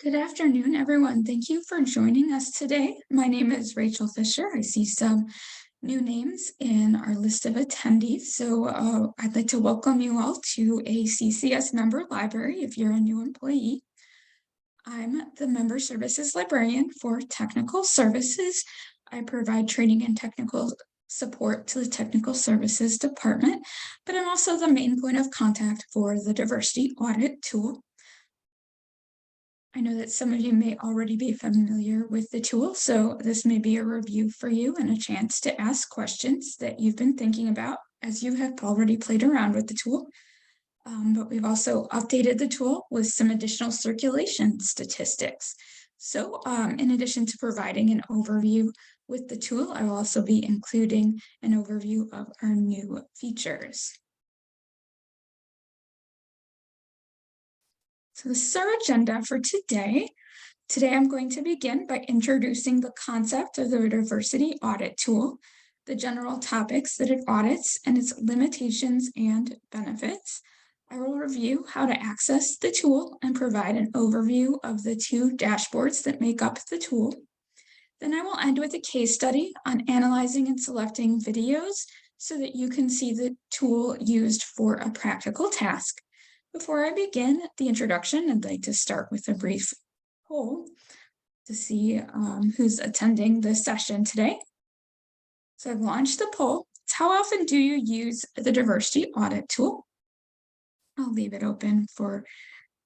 Good afternoon, everyone. Thank you for joining us today. My name is Rachel Fisher. I see some new names in our list of attendees. So I'd like to welcome you all to a CCS member library if you're a new employee. I'm the member services librarian for technical services. I provide training and technical support to the technical services department, but I'm also the main point of contact for the diversity audit tool. I know that some of you may already be familiar with the tool, so this may be a review for you and a chance to ask questions that you've been thinking about as you have already played around with the tool. But we've also updated the tool with some additional circulation statistics. So in addition to providing an overview with the tool, I will also be including an overview of our new features. So this is our agenda for today. Today, I'm going to begin by introducing the concept of the diversity audit tool, the general topics that it audits, and its limitations and benefits. I will review how to access the tool and provide an overview of the two dashboards that make up the tool. Then I will end with a case study on analyzing and selecting videos so that you can see the tool used for a practical task. Before I begin the introduction, I'd like to start with a brief poll to see who's attending this session today. So I've launched the poll. It's how often do you use the diversity audit tool? I'll leave it open for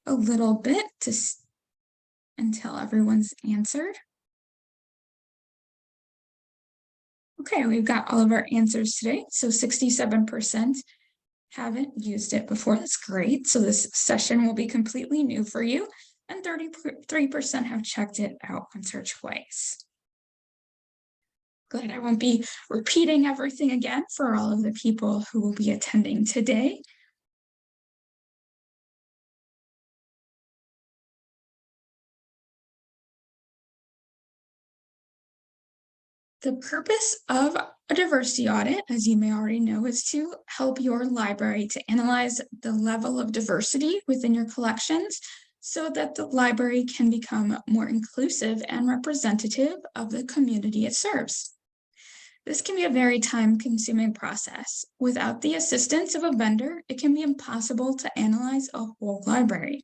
a little bit until everyone's answered. Okay, we've got all of our answers today. So 67% haven't used it before. That's great. So this session will be completely new for you, and 33% have checked it out once or twice. Good. I won't be repeating everything again for all of the people who will be attending today. The purpose of a diversity audit, as you may already know, is to help your library to analyze the level of diversity within your collections so that the library can become more inclusive and representative of the community it serves. This can be a very time-consuming process. Without the assistance of a vendor, it can be impossible to analyze a whole library.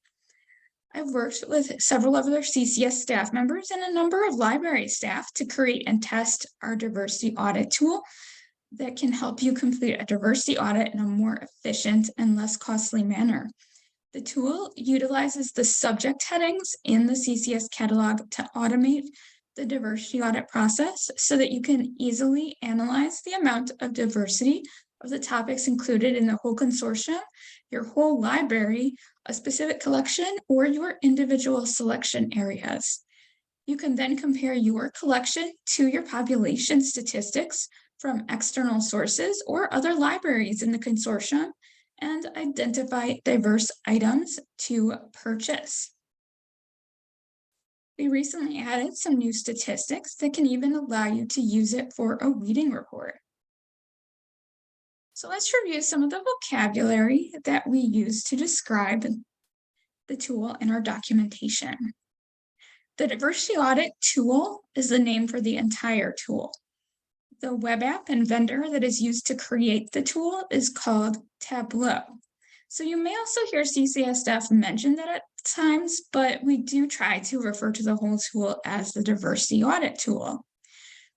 I've worked with several other CCS staff members and a number of library staff to create and test our diversity audit tool that can help you complete a diversity audit in a more efficient and less costly manner. The tool utilizes the subject headings in the CCS catalog to automate the diversity audit process so that you can easily analyze the amount of diversity of the topics included in the whole consortium, your whole library, a specific collection, or your individual selection areas. You can then compare your collection to your population statistics from external sources or other libraries in the consortium and identify diverse items to purchase. We recently added some new statistics that can even allow you to use it for a reading report. So let's review some of the vocabulary that we use to describe the tool in our documentation. The diversity audit tool is the name for the entire tool. The web app and vendor that is used to create the tool is called Tableau. So you may also hear CCS staff mention that at times, but we do try to refer to the whole tool as the diversity audit tool.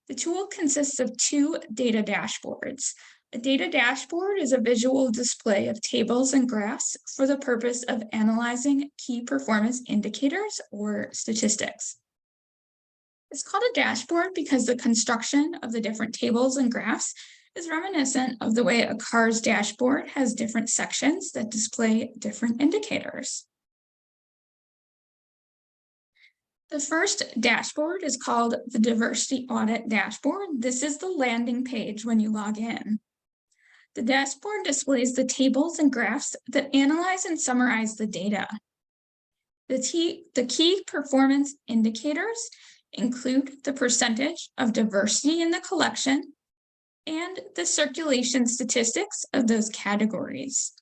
The tool consists of two data dashboards. A data dashboard is a visual display of tables and graphs for the purpose of analyzing key performance indicators or statistics. It's called a dashboard because the construction of the different tables and graphs is reminiscent of the way a car's dashboard has different sections that display different indicators. The first dashboard is called the Diversity Audit Dashboard. This is the landing page when you log in. The dashboard displays the tables and graphs that analyze and summarize the data. The key performance indicators include the percentage of diversity in the collection and the circulation statistics of those categories.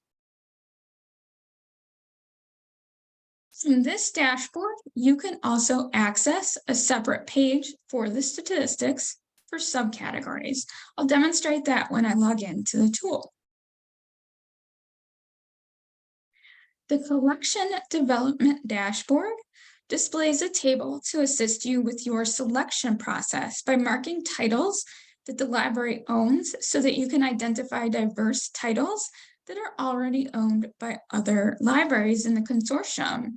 From this dashboard, you can also access a separate page for the statistics for subcategories. I'll demonstrate that when I log into the tool. The Collection Development Dashboard displays a table to assist you with your selection process by marking titles that the library owns so that you can identify diverse titles that are already owned by other libraries in the consortium.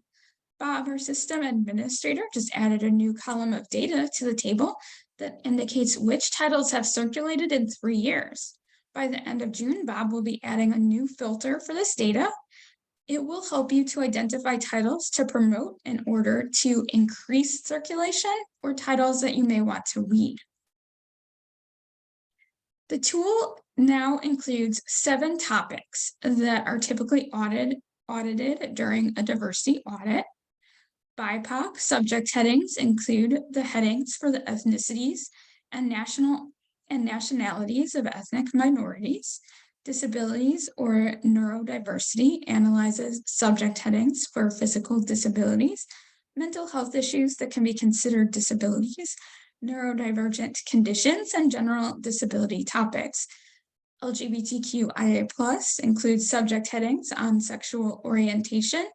Bob, our system administrator, just added a new column of data to the table that indicates which titles have circulated in 3 years. By the end of June, Bob will be adding a new filter for this data. It will help you to identify titles to promote in order to increase circulation or titles that you may want to read. The tool now includes 7 topics that are typically audited during a diversity audit. BIPOC subject headings include the headings for the ethnicities and nationalities of ethnic minorities. Disabilities or neurodiversity analyzes subject headings for physical disabilities, mental health issues that can be considered disabilities, neurodivergent conditions, and general disability topics. LGBTQIA+ includes subject headings on sexual orientation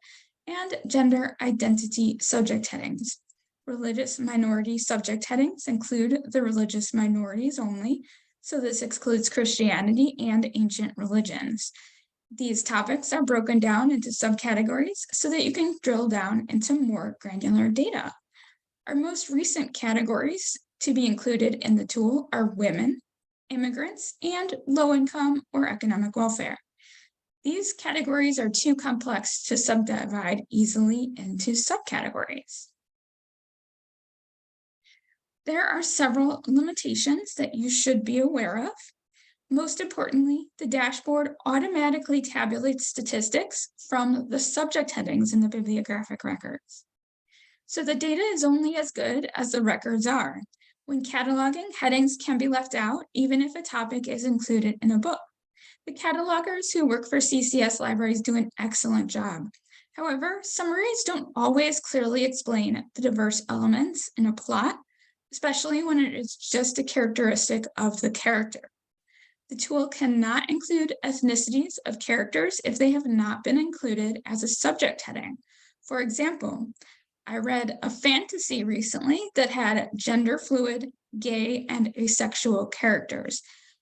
and gender identity subject headings. Religious minority subject headings include the religious minorities only, so this excludes Christianity and ancient religions. These topics are broken down into subcategories so that you can drill down into more granular data. Our most recent categories to be included in the tool are women, immigrants, and low-income or economic welfare. These categories are too complex to subdivide easily into subcategories. There are several limitations that you should be aware of. Most importantly, the dashboard automatically tabulates statistics from the subject headings in the bibliographic records. So the data is only as good as the records are. When cataloging, headings can be left out, even if a topic is included in a book. The catalogers who work for CCS libraries do an excellent job. However, summaries don't always clearly explain the diverse elements in a plot, especially when it is just a characteristic of the character. The tool cannot include ethnicities of characters if they have not been included as a subject heading. For example, I read a fantasy recently that had gender fluid, gay, and asexual characters.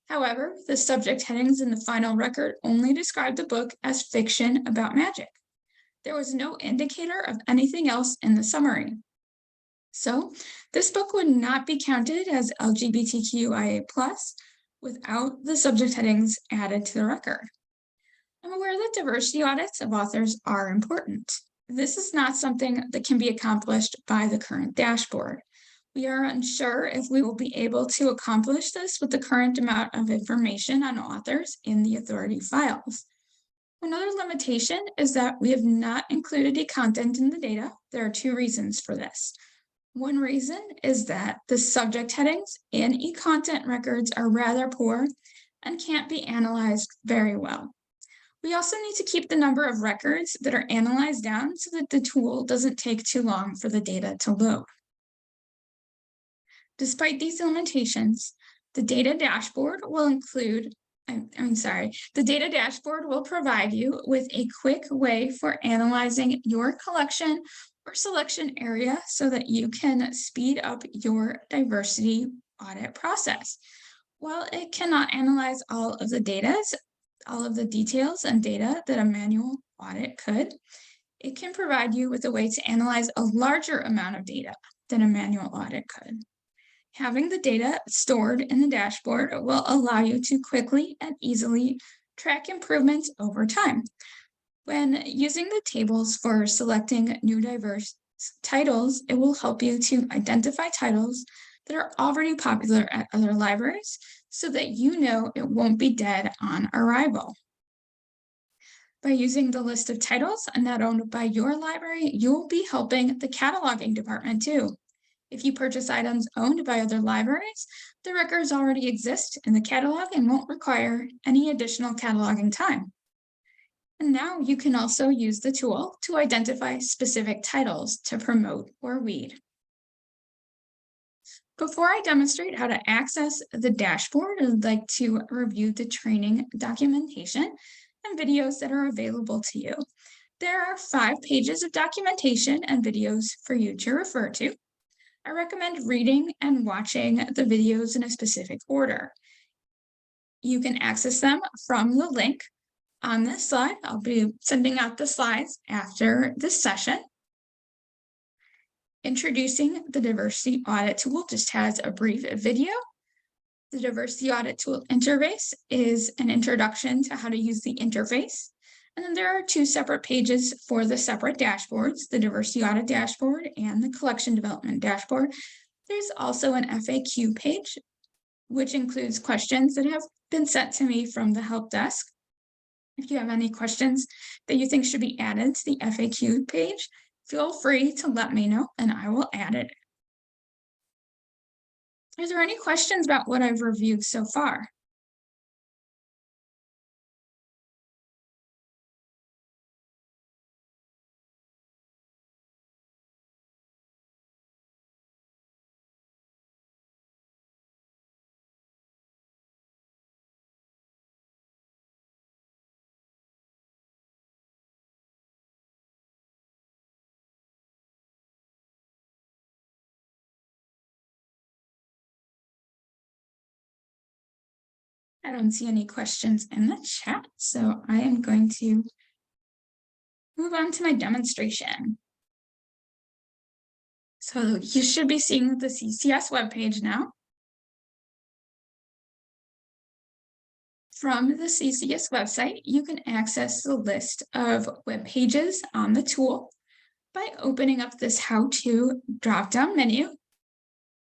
However, the subject headings in the final record only described the book as fiction about magic. There was no indicator of anything else in the summary. So, this book would not be counted as LGBTQIA+ without the subject headings added to the record. I'm aware that diversity audits of authors are important. This is not something that can be accomplished by the current dashboard. We are unsure if we will be able to accomplish this with the current amount of information on authors in the authority files. Another limitation is that we have not included e-content in the data. There are 2 reasons for this. One reason is that the subject headings in e-content records are rather poor and can't be analyzed very well. We also need to keep the number of records that are analyzed down so that the tool doesn't take too long for the data to load. Despite these limitations, the data dashboard will provide you with a quick way for analyzing your collection or selection area so that you can speed up your diversity audit process. While it cannot analyze all of the details and data that a manual audit could, it can provide you with a way to analyze a larger amount of data than a manual audit could. Having the data stored in the dashboard will allow you to quickly and easily track improvements over time. When using the tables for selecting new diverse titles, it will help you to identify titles that are already popular at other libraries so that you know it won't be dead on arrival. By using the list of titles not owned by your library, you'll be helping the cataloging department too. If you purchase items owned by other libraries, the records already exist in the catalog and won't require any additional cataloging time. And now you can also use the tool to identify specific titles to promote or weed. Before I demonstrate how to access the dashboard, I'd like to review the training documentation and videos that are available to you. There are 5 pages of documentation and videos for you to refer to. I recommend reading and watching the videos in a specific order. You can access them from the link on this slide. I'll be sending out the slides after this session. Introducing the Diversity Audit Tool just has a brief video. The Diversity Audit Tool interface is an introduction to how to use the interface. And then there are 2 separate pages for the separate dashboards, the Diversity Audit Dashboard and the Collection Development Dashboard. There's also an FAQ page, which includes questions that have been sent to me from the help desk. If you have any questions that you think should be added to the FAQ page, feel free to let me know and I will add it. Are there any questions about what I've reviewed so far? I don't see any questions in the chat, so I am going to move on to my demonstration. So you should be seeing the CCS webpage now. From the CCS website, you can access the list of web pages on the tool by opening up this how-to drop-down menu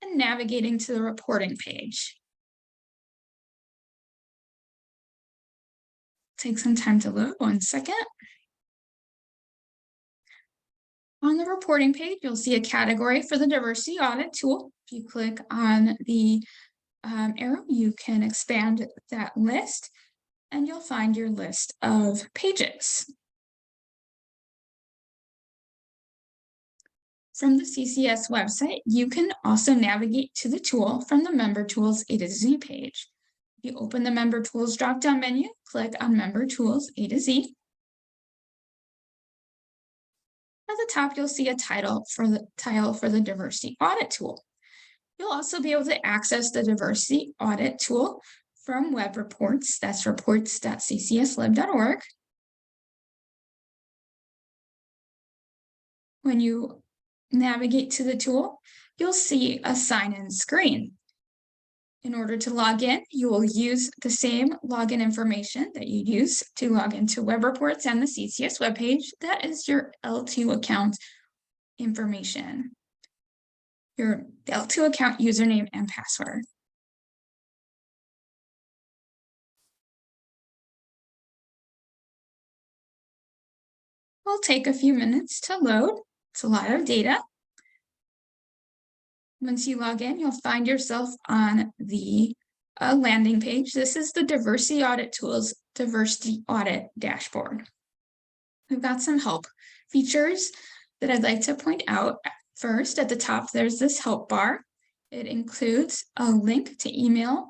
and navigating to the reporting page. Take some time to load, 1 second. On the reporting page, you'll see a category for the Diversity Audit tool. If you click on the arrow, you can expand that list and you'll find your list of pages. From the CCS website, you can also navigate to the tool from the Member Tools A to Z page. If you open the Member Tools drop-down menu, click on Member Tools A to Z. At the top, you'll see a title for the Diversity Audit tool. You'll also be able to access the Diversity Audit tool from web reports. That's reports.ccslib.org. When you navigate to the tool, you'll see a sign-in screen. In order to log in, you will use the same login information that you use to log into web reports and the CCS webpage. That is your L2 account information, your L2 account username and password. It'll take a few minutes to load. It's a lot of data. Once you log in, you'll find yourself on the landing page. This is the Diversity Audit Tools Diversity Audit Dashboard. We've got some help features that I'd like to point out. First, at the top, there's this help bar. It includes a link to email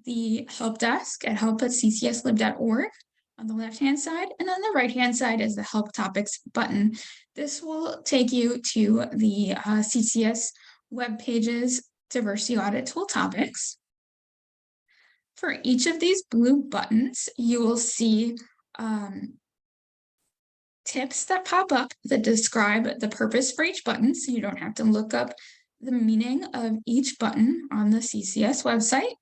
the help desk at help@ccslib.org on the left-hand side, and on the right-hand side is the Help Topics button. This will take you to the CCS web pages Diversity Audit Tool topics. For each of these blue buttons, you will see tips that pop up that describe the purpose for each button, so you don't have to look up the meaning of each button on the CCS website.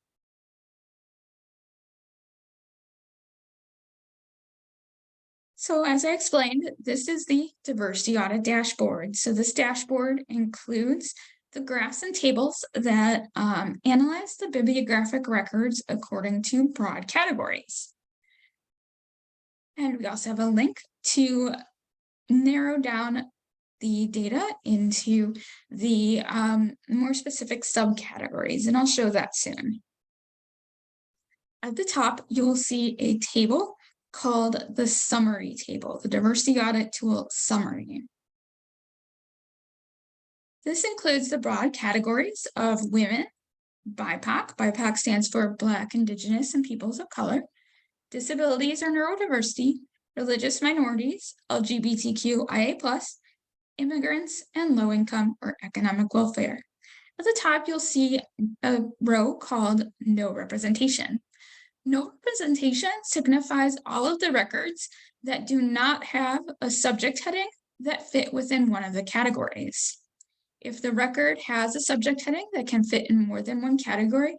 So as I explained, this is the Diversity Audit Dashboard. So this dashboard includes the graphs and tables that analyze the bibliographic records according to broad categories. And we also have a link to narrow down the data into the more specific subcategories, and I'll show that soon. At the top, you'll see a table called the summary table, the diversity audit tool summary. This includes the broad categories of women, BIPOC, BIPOC stands for Black, Indigenous, and Peoples of Color, disabilities or neurodiversity, religious minorities, LGBTQIA+, immigrants, and low-income or economic welfare. At the top, you'll see a row called No Representation. No representation signifies all of the records that do not have a subject heading that fit within one of the categories. If the record has a subject heading that can fit in more than one category,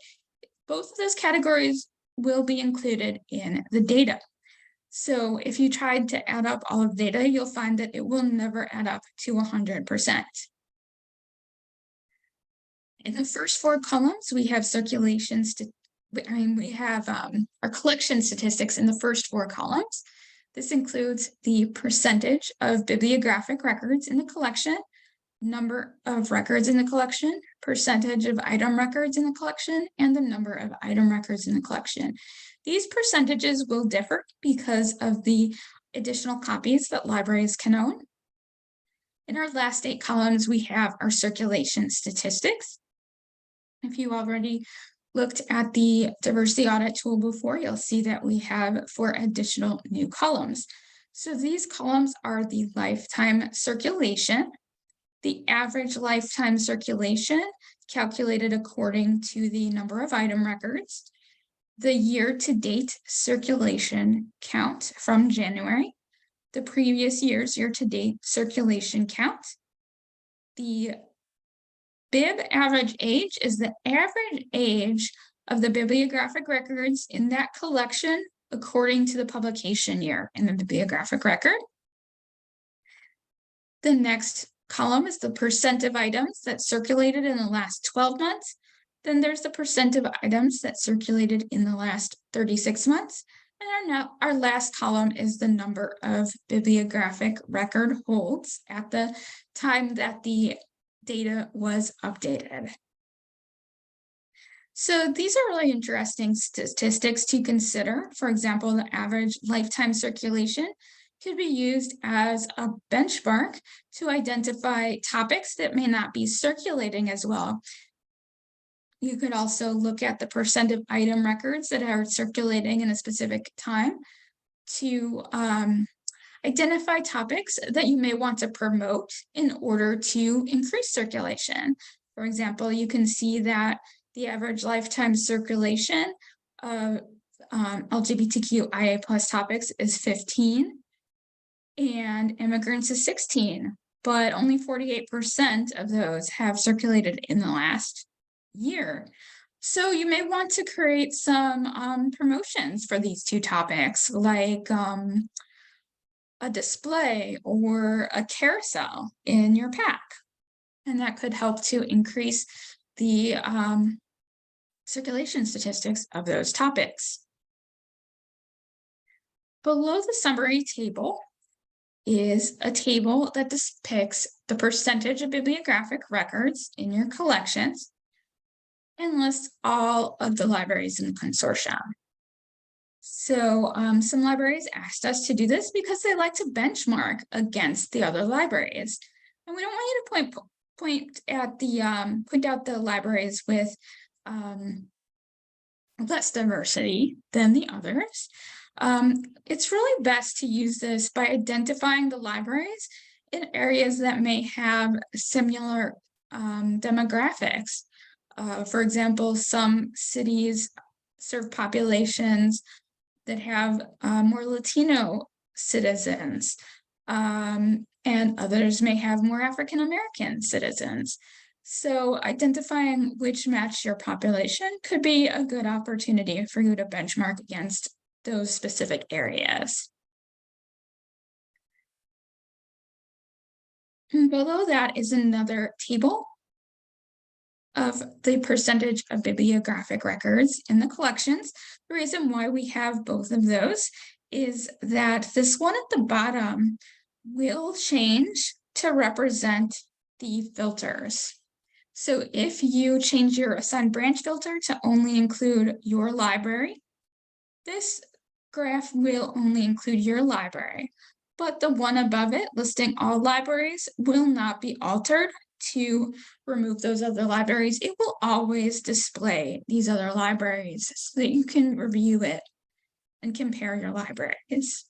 both of those categories will be included in the data. So if you tried to add up all of the data, you'll find that it will never add up to 100%. In the first four columns, we have we have our collection statistics in the first four columns. This includes the percentage of bibliographic records in the collection, number of records in the collection, percentage of item records in the collection, and the number of item records in the collection. These percentages will differ because of the additional copies that libraries can own. In our last 8 columns, we have our circulation statistics. If you already looked at the diversity audit tool before, you'll see that we have 4 additional new columns. So these columns are the lifetime circulation, the average lifetime circulation calculated according to the number of item records, the year-to-date circulation count from January, the previous year's year-to-date circulation count, the bib average age is the average age of the bibliographic records in that collection according to the publication year in the bibliographic record. The next column is the percent of items that circulated in the last 12 months. Then there's the percent of items that circulated in the last 36 months. And our last column is the number of bibliographic record holds at the time that the data was updated. So these are really interesting statistics to consider. For example, the average lifetime circulation could be used as a benchmark to identify topics that may not be circulating as well. You could also look at the percent of item records that are circulating in a specific time to identify topics that you may want to promote in order to increase circulation. For example, you can see that the average lifetime circulation of LGBTQIA+ topics is 15 and immigrants is 16, but only 48% of those have circulated in the last year. So you may want to create some promotions for these two topics, like a display or a carousel in your pack. And that could help to increase the circulation statistics of those topics. Below the summary table is a table that depicts the percentage of bibliographic records in your collections and lists all of the libraries in the consortium. So some libraries asked us to do this because they like to benchmark against the other libraries. And we don't want you to point out the libraries with less diversity than the others. It's really best to use this by identifying the libraries in areas that may have similar demographics. For example, some cities serve populations that have more Latino citizens, and others may have more African American citizens. So identifying which match your population could be a good opportunity for you to benchmark against those specific areas. And below that is another table of the percentage of bibliographic records in the collections. The reason why we have both of those is that this one at the bottom will change to represent the filters. So if you change your assigned branch filter to only include your library, this graph will only include your library, but the one above it listing all libraries will not be altered to remove those other libraries. It will always display these other libraries so that you can review it and compare your libraries.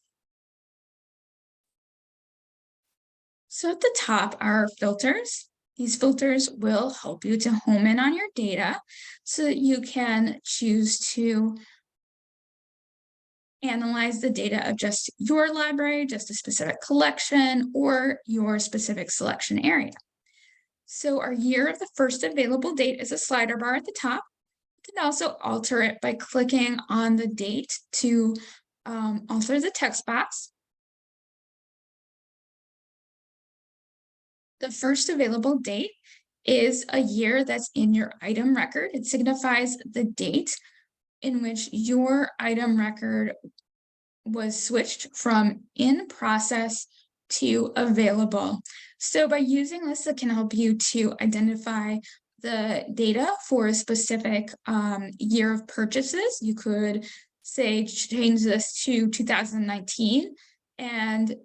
So at the top are filters. These filters will help you to home in on your data so that you can choose to analyze the data of just your library, just a specific collection, or your specific selection area. So our year of the first available date is a slider bar at the top. You can also alter it by clicking on the date to alter the text box. The first available date is a year that's in your item record. It signifies the date in which your item record was switched from in process to available. So by using this, it can help you to identify the data for a specific year of purchases. You could say change this to 2019 and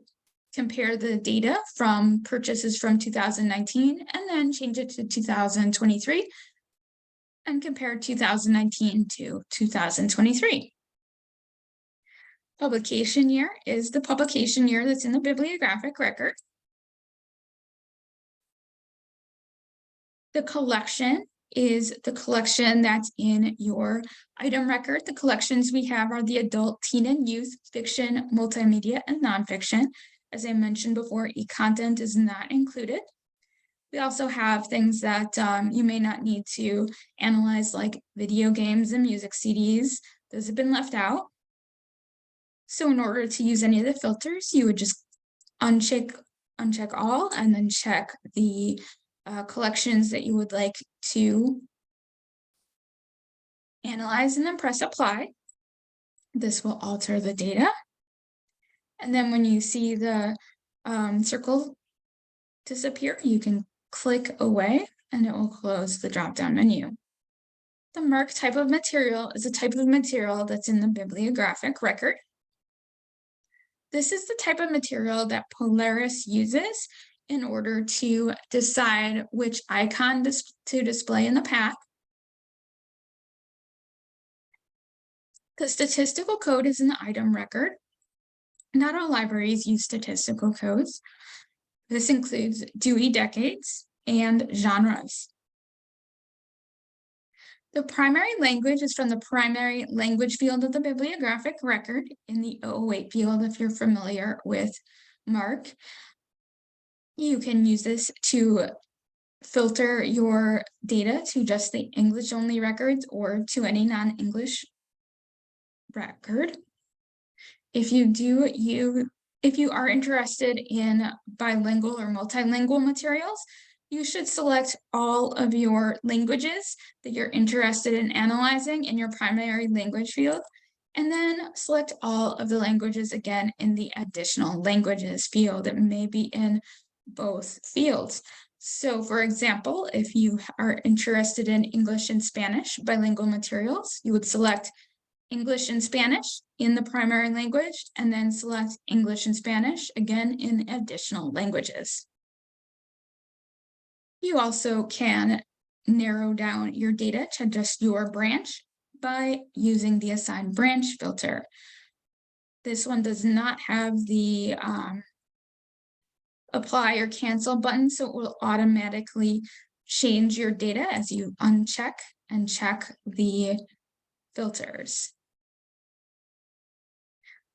compare the data from purchases from 2019 and then change it to 2023 and compare 2019 to 2023. Publication year is the publication year that's in the bibliographic record. The collection is the collection that's in your item record. The collections we have are the adult, teen, and youth, fiction, multimedia, and nonfiction. As I mentioned before, e-content is not included. We also have things that you may not need to analyze, like video games and music CDs. Those have been left out. So in order to use any of the filters, you would just uncheck all and then check the collections that you would like to analyze and then press apply. This will alter the data. And then when you see the circle disappear, you can click away and it will close the drop-down menu. The mark type of material is a type of material that's in the bibliographic record. This is the type of material that Polaris uses in order to decide which icon to display in the path. The statistical code is in the item record. Not all libraries use statistical codes. This includes Dewey Decades and genres. The primary language is from the primary language field of the bibliographic record in the 008 field, if you're familiar with MARC. You can use this to filter your data to just the English-only records or to any non-English record. If you are interested in bilingual or multilingual materials, you should select all of your languages that you're interested in analyzing in your primary language field, and then select all of the languages again in the additional languages field. It may be in both fields. So for example, if you are interested in English and Spanish bilingual materials, you would select English and Spanish in the primary language, and then select English and Spanish again in additional languages. You also can narrow down your data to just your branch by using the Assign Branch filter. This one does not have the apply or cancel button, so it will automatically change your data as you uncheck and check the filters.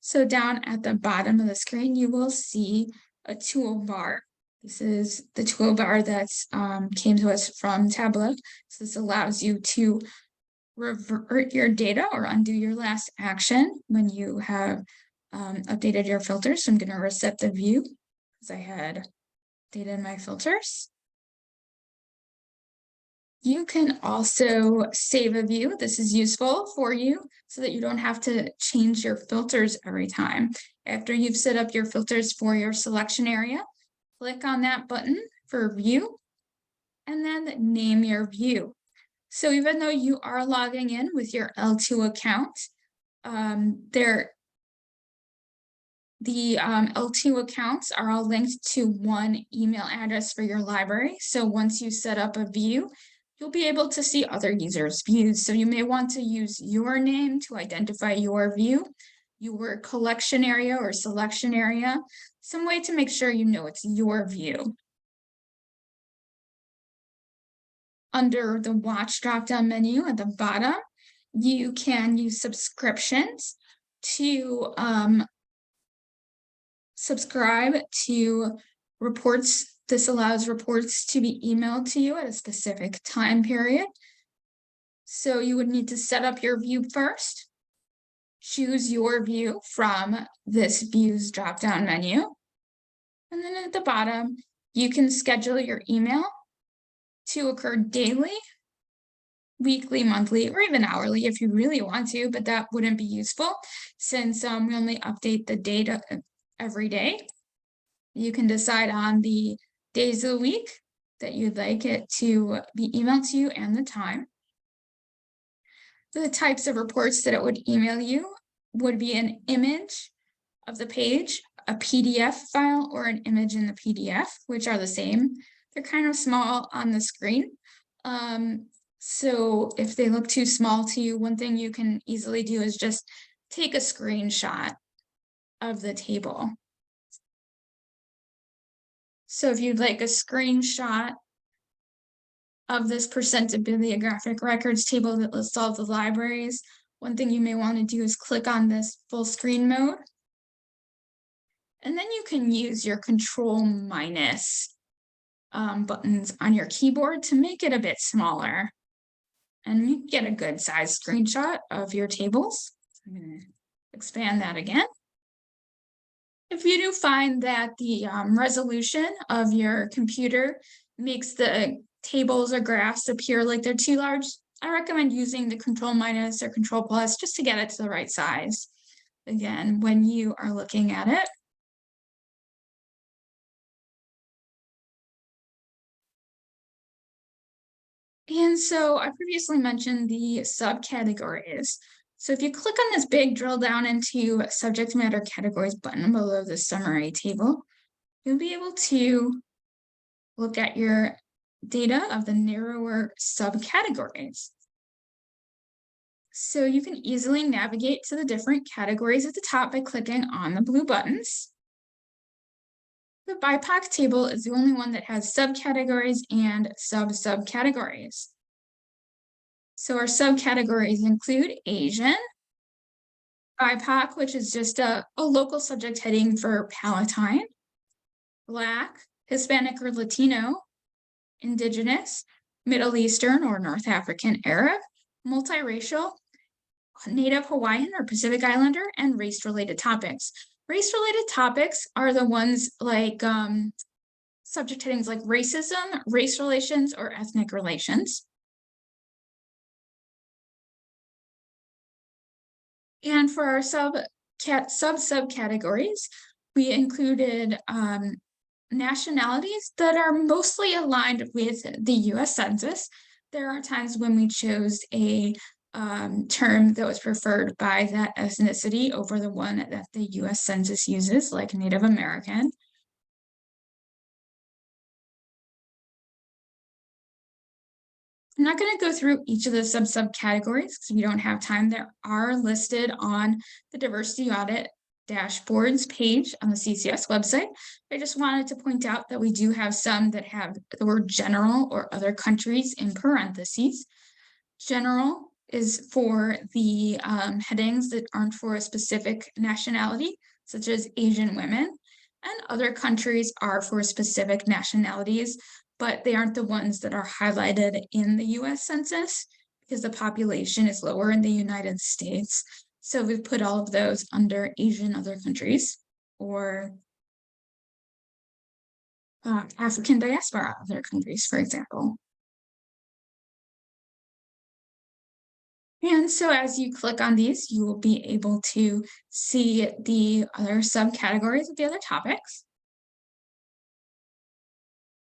So down at the bottom of the screen, you will see a toolbar. This is the toolbar that came to us from Tableau. So this allows you to revert your data or undo your last action when you have updated your filters. So I'm going to reset the view because I had data in my filters. You can also save a view. This is useful for you so that you don't have to change your filters every time. After you've set up your filters for your selection area, click on that button for view and then name your view. So even though you are logging in with your L2 account, there The L2 accounts are all linked to one email address for your library. So once you set up a view, you'll be able to see other users' views. So you may want to use your name to identify your view, your collection area or selection area, some way to make sure you know it's your view. Under the Watch drop-down menu at the bottom, you can use subscriptions to subscribe to reports. This allows reports to be emailed to you at a specific time period. So you would need to set up your view first. Choose your view from this Views drop-down menu. And then at the bottom, you can schedule your email to occur daily, weekly, monthly, or even hourly if you really want to, but that wouldn't be useful since we only update the data every day. You can decide on the days of the week that you'd like it to be emailed to you and the time. The types of reports that it would email you would be an image of the page, a PDF file, or an image in the PDF, which are the same. They're kind of small on the screen. So if they look too small to you, one thing you can easily do is just take a screenshot of the table. So if you'd like a screenshot of this percent of bibliographic records table that lists all the libraries, one thing you may want to do is click on this full screen mode. And then you can use your Control minus buttons on your keyboard to make it a bit smaller. And you get a good size screenshot of your tables. I'm going to expand that again. If you do find that the resolution of your computer makes the tables or graphs appear like they're too large, I recommend using the Control minus or Control plus just to get it to the right size. Again, when you are looking at it. And so I previously mentioned the subcategories. So if you click on this big drill down into subject matter categories button below the summary table, you'll be able to look at your data of the narrower subcategories. So you can easily navigate to the different categories at the top by clicking on the blue buttons. The BIPOC table is the only one that has subcategories and subcategories. So our subcategories include Asian, BIPOC, which is just a local subject heading for Palatine, Black, Hispanic or Latino, Indigenous, Middle Eastern or North African Arab, multiracial, Native Hawaiian or Pacific Islander, and race-related topics. Race-related topics are the ones like subject headings like racism, race relations, or ethnic relations. And for our subcategories, we included nationalities that are mostly aligned with the US Census. There are times when we chose a term that was preferred by that ethnicity over the one that the US Census uses, like Native American. I'm not going to go through each of the subcategories because we don't have time. They are listed on the Diversity Audit Dashboards page on the CCS website. I just wanted to point out that we do have some that have the word general or other countries in parentheses. General is for the headings that aren't for a specific nationality, such as Asian women, and other countries are for specific nationalities, but they aren't the ones that are highlighted in the US Census because the population is lower in the United States. So we've put all of those under Asian other countries or African diaspora other countries, for example. And so as you click on these, you will be able to see the other subcategories of the other topics.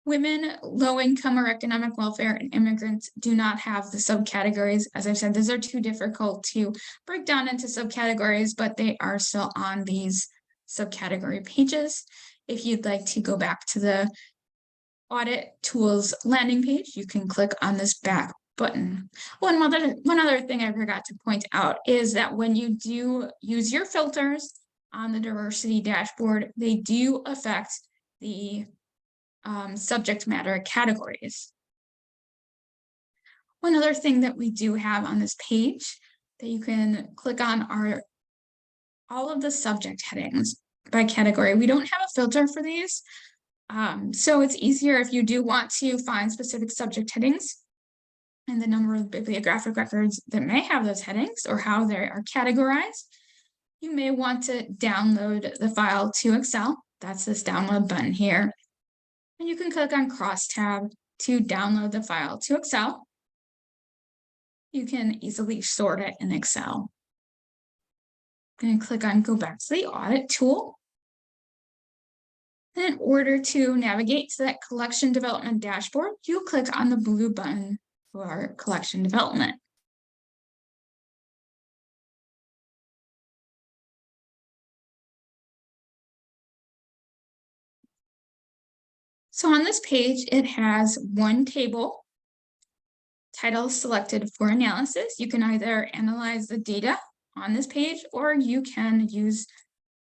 Women, low income or economic welfare, and immigrants do not have the subcategories. As I've said, those are too difficult to break down into subcategories, but they are still on these subcategory pages. If you'd like to go back to the Audit Tools landing page, you can click on this back button. One other thing I forgot to point out is that when you do use your filters on the diversity dashboard, they do affect the subject matter categories. One other thing that we do have on this page that you can click on are all of the subject headings by category. We don't have a filter for these, so it's easier if you do want to find specific subject headings and the number of bibliographic records that may have those headings or how they are categorized. You may want to download the file to Excel. That's this download button here. And you can click on Crosstab to download the file to Excel. You can easily sort it in Excel. I'm going to click on Go Back to the Audit tool. And in order to navigate to that collection development dashboard, you click on the blue button for collection development. So on this page, it has one table, title selected for analysis. You can either analyze the data on this page, or you can use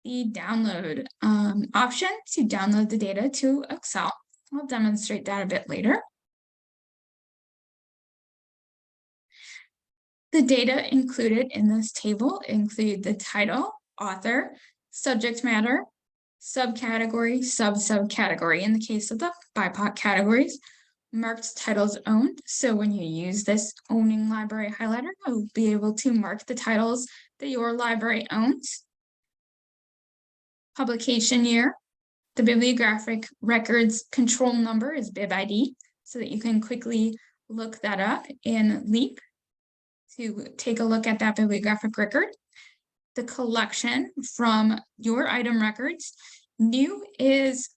the download option to download the data to Excel. I'll demonstrate that a bit later. The data included in this table include the title, author, subject matter, subcategory, subcategory. In the case of the BIPOC categories, marked titles owned. So when you use this owning library highlighter, you'll be able to mark the titles that your library owns. Publication year, the bibliographic records control number is BibID, so that you can quickly look that up in LEAP to take a look at that bibliographic record. The collection from your item records. New is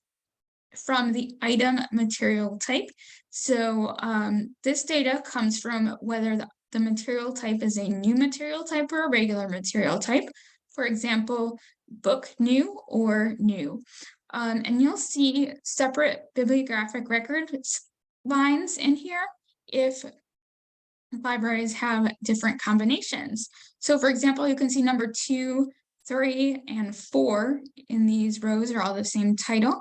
from the item material type. So this data comes from whether the material type is a new material type or a regular material type. For example, book new or new. And you'll see separate bibliographic records lines in here if libraries have different combinations. So for example, you can see number 2, 3, and 4 in these rows are all the same title,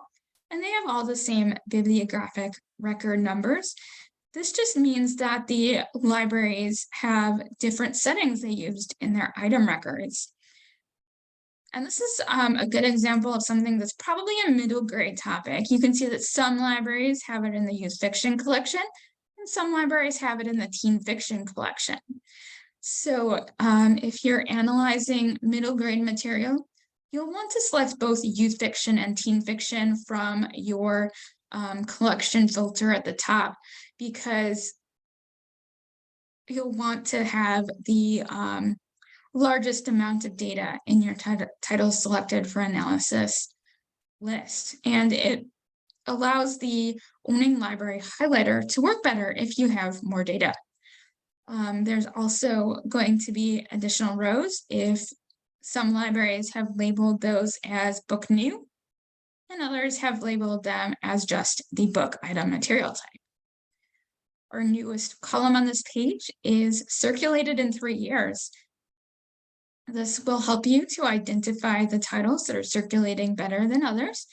and they have all the same bibliographic record numbers. This just means that the libraries have different settings they used in their item records. And this is a good example of something that's probably a middle grade topic. You can see that some libraries have it in the youth fiction collection, and some libraries have it in the teen fiction collection. So if you're analyzing middle grade material, you'll want to select both youth fiction and teen fiction from your collection filter at the top, because you'll want to have the largest amount of data in your title selected for analysis list. And it allows the owning library highlighter to work better if you have more data. There's also going to be additional rows if some libraries have labeled those as book new, and others have labeled them as just the book item material type. Our newest column on this page is circulated in 3 years. This will help you to identify the titles that are circulating better than others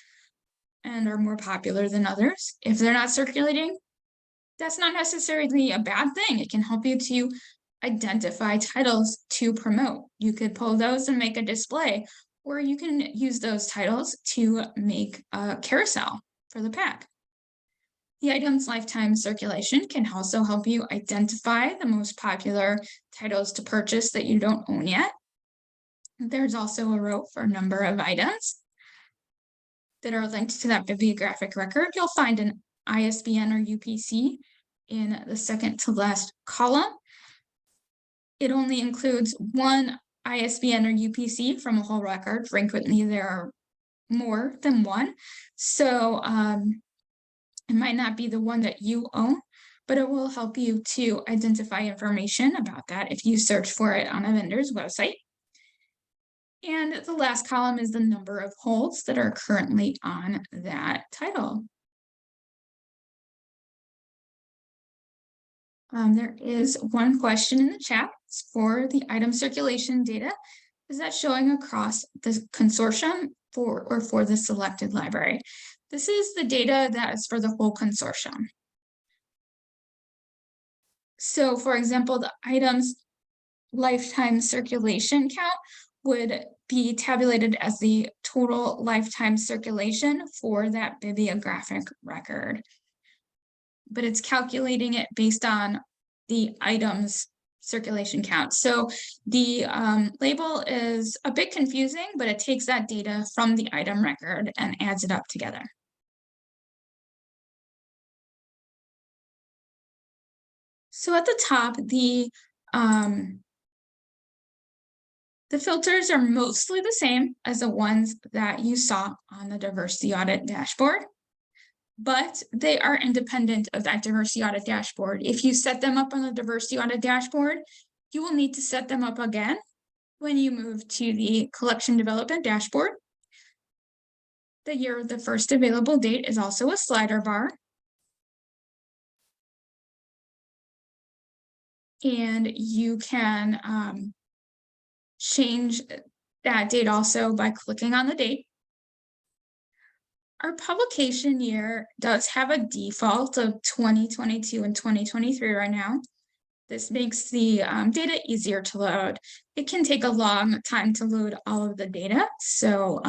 and are more popular than others. If they're not circulating, that's not necessarily a bad thing. It can help you to identify titles to promote. You could pull those and make a display, or you can use those titles to make a carousel for the pack. The item's lifetime circulation can also help you identify the most popular titles to purchase that you don't own yet. There's also a row for a number of items that are linked to that bibliographic record. You'll find an ISBN or UPC in the second to last column. It only includes one ISBN or UPC from a whole record. Frequently, there are more than one. So it might not be the one that you own, but it will help you to identify information about that if you search for it on a vendor's website. And the last column is the number of holds that are currently on that title. There is one question in the chat for the item circulation data. Is that showing across the consortium for the selected library? This is the data that is for the whole consortium. So for example, the items lifetime circulation count would be tabulated as the total lifetime circulation for that bibliographic record. But it's calculating it based on the items circulation count. So the label is a bit confusing, but it takes that data from the item record and adds it up together. So at the top, the filters are mostly the same as the ones that you saw on the diversity audit dashboard, but they are independent of that diversity audit dashboard. If you set them up on the diversity audit dashboard, you will need to set them up again when you move to the collection development dashboard. The year of the first available date is also a slider bar. And you can change that date also by clicking on the date. Our publication year does have a default of 2022 and 2023 right now. This makes the data easier to load. It can take a long time to load all of the data. So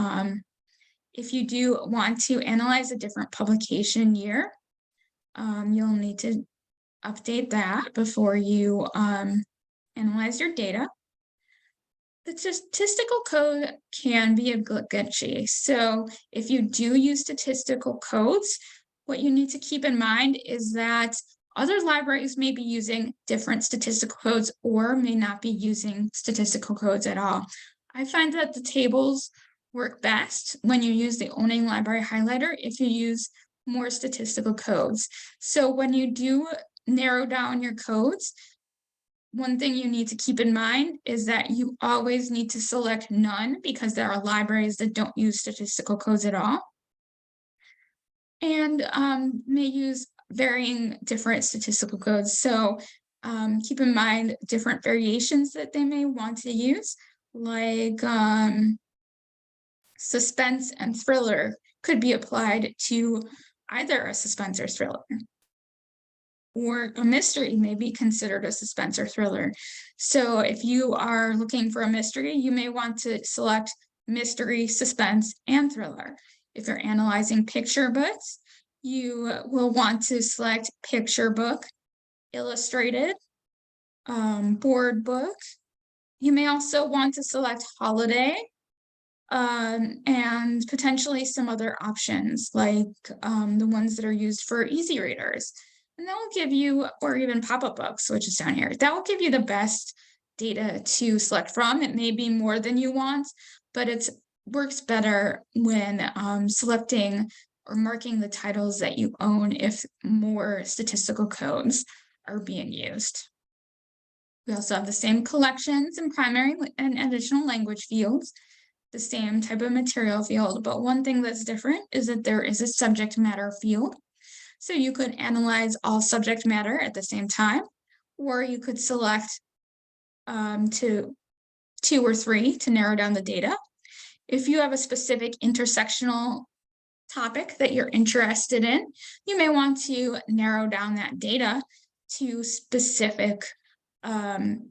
if you do want to analyze a different publication year, you'll need to update that before you analyze your data. The statistical code can be a glitchy. So if you do use statistical codes, what you need to keep in mind is that other libraries may be using different statistical codes or may not be using statistical codes at all. I find that the tables work best when you use the owning library highlighter if you use more statistical codes. So when you do narrow down your codes, one thing you need to keep in mind is that you always need to select none because there are libraries that don't use statistical codes at all and may use varying different statistical codes. So keep in mind different variations that they may want to use, like suspense and thriller could be applied to either a suspense or thriller. Or a mystery may be considered a suspense or thriller. So if you are looking for a mystery, you may want to select mystery, suspense, and thriller. If you're analyzing picture books, you will want to select picture book, illustrated, board book. You may also want to select holiday, and potentially some other options like the ones that are used for easy readers. And that will give you, or even pop-up books, which is down here, that will give you the best data to select from. It may be more than you want, but it works better when selecting or marking the titles that you own if more statistical codes are being used. We also have the same collections and primary and additional language fields, the same type of material field, but one thing that's different is that there is a subject matter field. So you could analyze all subject matter at the same time, or you could select to 2 or 3 to narrow down the data. If you have a specific intersectional topic that you're interested in, you may want to narrow down that data to specific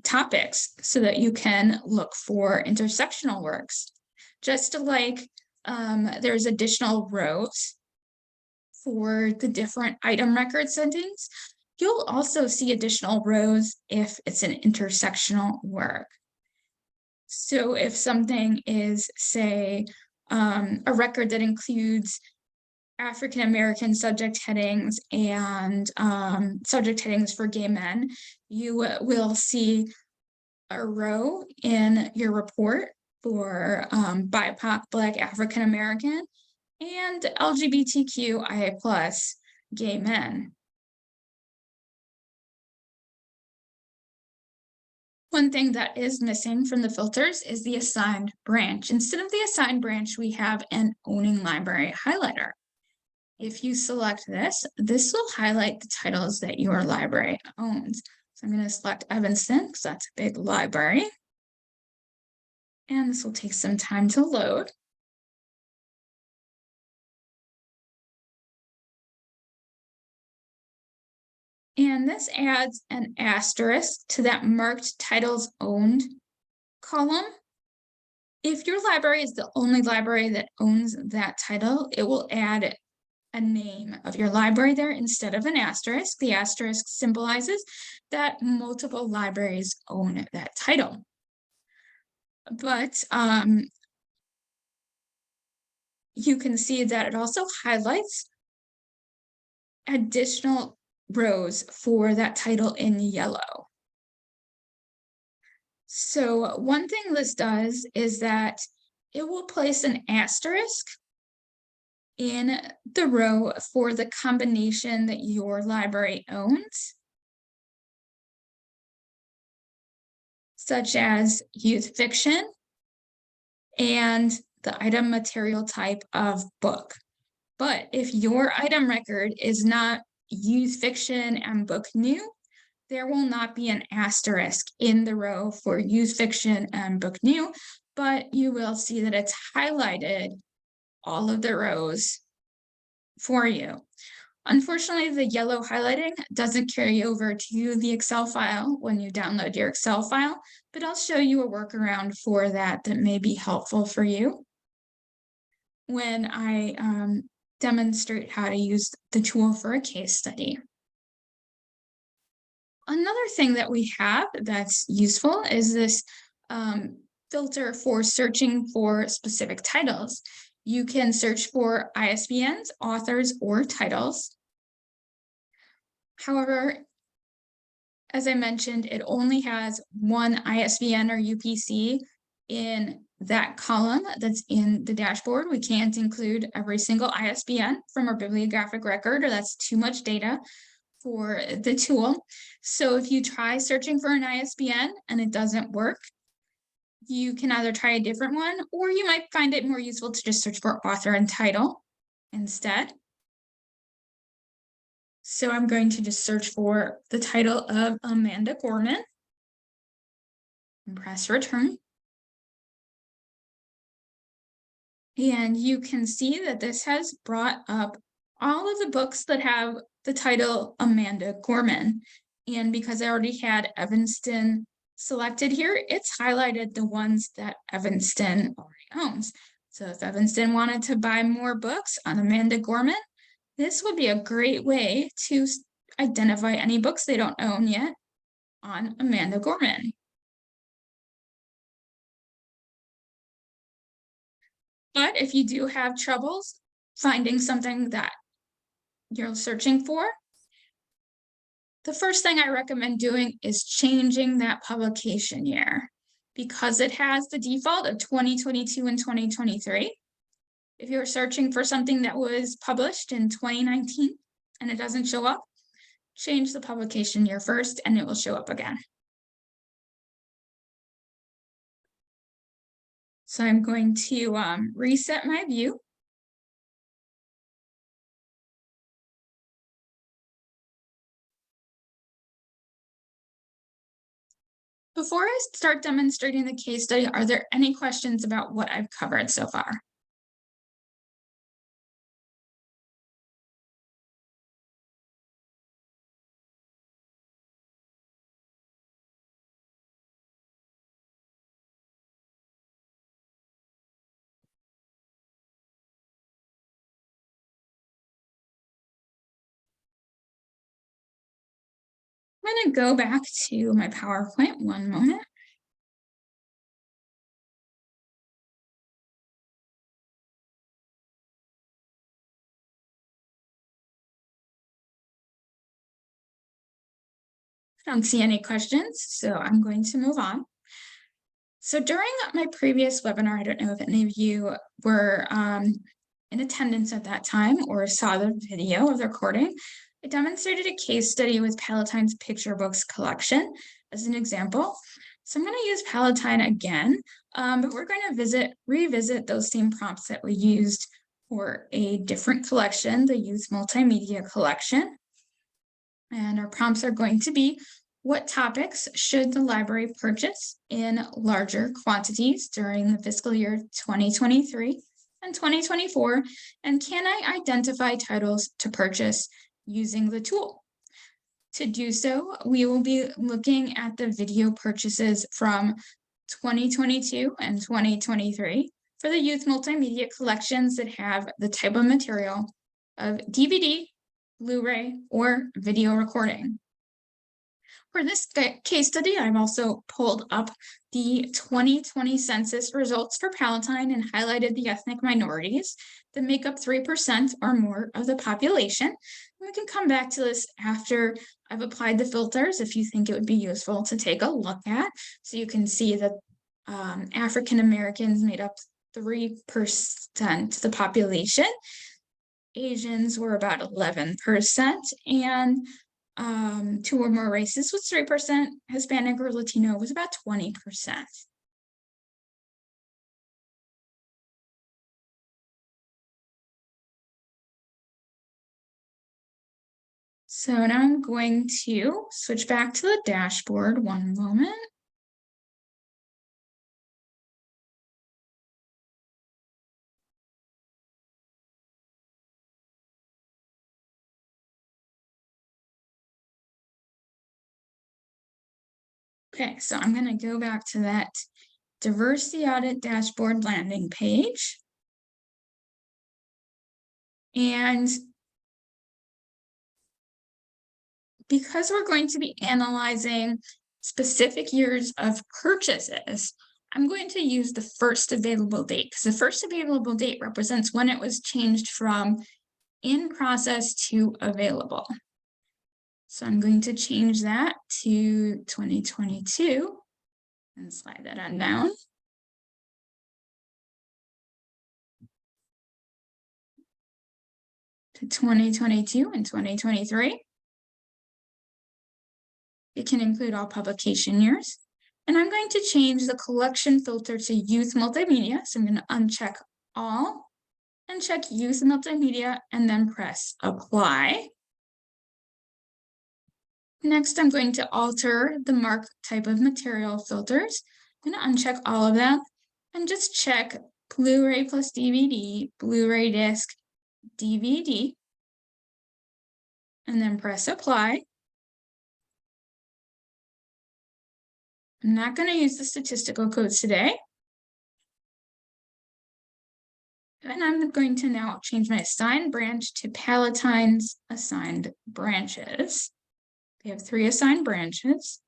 topics so that you can look for intersectional works. Just like there's additional rows for the different item record settings, you'll also see additional rows if it's an intersectional work. So if something is, say, a record that includes African American subject headings and subject headings for gay men, you will see a row in your report for BIPOC, Black African American, and LGBTQIA+ gay men. One thing that is missing from the filters is the assigned branch. Instead of the assigned branch, we have an owning library highlighter. If you select this, this will highlight the titles that your library owns. So I'm going to select Evanston because that's a big library. And this will take some time to load. And this adds an asterisk to that marked titles owned column. If your library is the only library that owns that title, it will add a name of your library there instead of an asterisk. The asterisk symbolizes that multiple libraries own that title. But you can see that it also highlights additional rows for that title in yellow. So one thing this does is that it will place an asterisk in the row for the combination that your library owns, such as youth fiction and the item material type of book. But if your item record is not youth fiction and book new, there will not be an asterisk in the row for youth fiction and book new, but you will see that it's highlighted all of the rows for you. Unfortunately, the yellow highlighting doesn't carry over to the Excel file when you download your Excel file, but I'll show you a workaround for that that may be helpful for you when I demonstrate how to use the tool for a case study. Another thing that we have that's useful is this filter for searching for specific titles. You can search for ISBNs, authors, or titles. However, as I mentioned, it only has one ISBN or UPC in that column that's in the dashboard. We can't include every single ISBN from our bibliographic record, or that's too much data for the tool. So if you try searching for an ISBN and it doesn't work, you can either try a different one, or you might find it more useful to just search for author and title instead. So I'm going to just search for the title of Amanda Gorman and press return. And you can see that this has brought up all of the books that have the title Amanda Gorman. And because I already had Evanston selected here, it's highlighted the ones that Evanston already owns. So if Evanston wanted to buy more books on Amanda Gorman, this would be a great way to identify any books they don't own yet on Amanda Gorman. But if you do have troubles finding something that you're searching for, the first thing I recommend doing is changing that publication year, because it has the default of 2022 and 2023. If you're searching for something that was published in 2019 and it doesn't show up, change the publication year first and it will show up again. So I'm going to reset my view. Before I start demonstrating the case study, are there any questions about what I've covered so far? I'm going to go back to my PowerPoint one moment. I don't see any questions, so I'm going to move on. So during my previous webinar, I don't know if any of you were in attendance at that time or saw the video of the recording. I demonstrated a case study with Palatine's picture books collection as an example. So I'm going to use Palatine again, but we're going to revisit those same prompts that we used for a different collection, the Youth Multimedia Collection. And our prompts are going to be, what topics should the library purchase in larger quantities during the fiscal year 2023 and 2024? And can I identify titles to purchase using the tool? To do so, we will be looking at the video purchases from 2022 and 2023 for the youth multimedia collections that have the type of material of DVD, Blu-ray, or video recording. For this case study, I've also pulled up the 2020 census results for Palatine and highlighted the ethnic minorities that make up 3% or more of the population. And we can come back to this after I've applied the filters if you think it would be useful to take a look at. So you can see that African Americans made up 3% of the population. Asians were about 11%, and two or more races was 3%, Hispanic or Latino was about 20%. So now I'm going to switch back to the dashboard one moment. Okay, so I'm going to go back to that diversity audit dashboard landing page. And because we're going to be analyzing specific years of purchases, I'm going to use the first available date, because the first available date represents when it was changed from in process to available. So I'm going to change that to 2022 and slide that on down. To 2022 and 2023. It can include all publication years. And I'm going to change the collection filter to youth multimedia. So I'm going to uncheck all and check youth multimedia and then press apply. Next, I'm going to alter the mark type of material filters. I'm going to uncheck all of them and just check Blu-ray plus DVD, Blu-ray disc, DVD, and then press apply. I'm not going to use the statistical codes today. And I'm going to now change my assigned branch to Palatine's assigned branches. We have 3 assigned branches.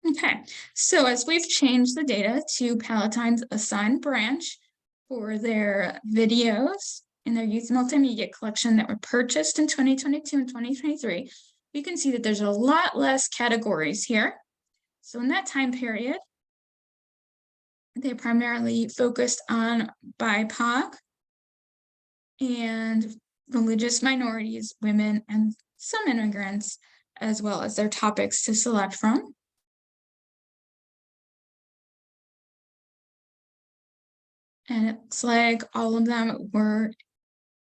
Okay, so as we've changed the data to Palatine's assigned branch for their videos in their youth multimedia collection that were purchased in 2022 and 2023, we can see that there's a lot less categories here. So in that time period, they primarily focused on BIPOC and religious minorities, women, and some immigrants, as well as their topics to select from. And it looks like all of them were